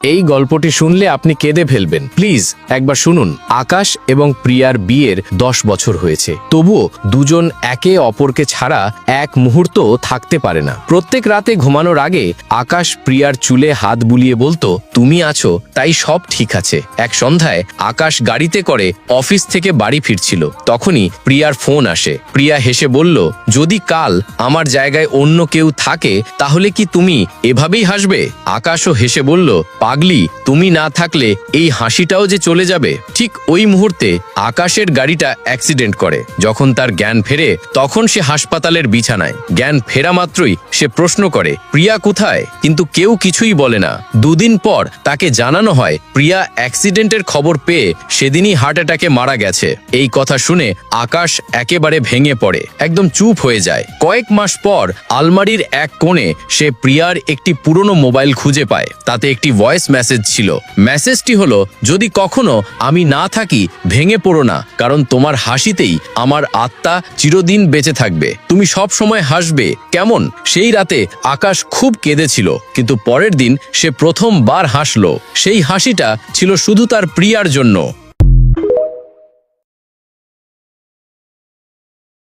এই গল্পটি শুনলে আপনি কেঁদে ফেলবেন। প্লিজ একবার শুনুন। আকাশ এবং প্রিয়ার বিয়ের 10 বছর হয়েছে, তবুও দুজন একে অপরকে ছাড়া এক মুহূর্ত থাকতে পারে না। প্রত্যেক রাতে ঘুমানোর আগে আকাশ প্রিয়ার চুলে হাত বুলিয়ে বলতো, তুমি আছো তাই সব ঠিক আছে। এক সন্ধ্যায় আকাশ গাড়িতে করে অফিস থেকে বাড়ি ফিরছিল, তখনই প্রিয়ার ফোন আসে। প্রিয়া হেসে বলল, যদি কাল আমার জায়গায় অন্য কেউ থাকে তাহলে কি তুমি এভাবেই হাসবে? আকাশও হেসে বলল, পাগলি, তুমি না থাকলে এই হাসিটাও যে চলে যাবে। ঠিক ওই মুহূর্তে আকাশের গাড়িটা অ্যাক্সিডেন্ট করে। যখন তার জ্ঞান ফেরে তখন সে হাসপাতালের বিছানায়। জ্ঞান ফেরা মাত্রই সে প্রশ্ন করে, প্রিয়া কোথায়? কিন্তু কেউ কিছুই বলে না। দুদিন পর তাকে জানানো হয় প্রিয়া অ্যাক্সিডেন্টের খবর পেয়ে সেদিনই হার্ট অ্যাটাকে মারা গেছে। এই কথা শুনে আকাশ একেবারে ভেঙে পড়ে, একদম চুপ হয়ে যায়। কয়েক মাস পর আলমারির এক কোণে সে প্রিয়ার একটি পুরনো মোবাইল খুঁজে পায়। তাতে একটি ভয়েস মেসেজ ছিল। মেসেজটি হলো, যদি কখনো আমি না থাকি ভেঙে পড়ো না, কারণ তোমার হাসিতেই আমার আত্মা চিরদিন বেঁচে থাকবে। তুমি সব সময় হাসবে, কেমন? সেই রাতে আকাশ খুব কেঁদেছিল, কিন্তু পরের দিন সে প্রথমবার হাসলো। সেই হাসিটা ছিল শুধু তার প্রিয়ার জন্য।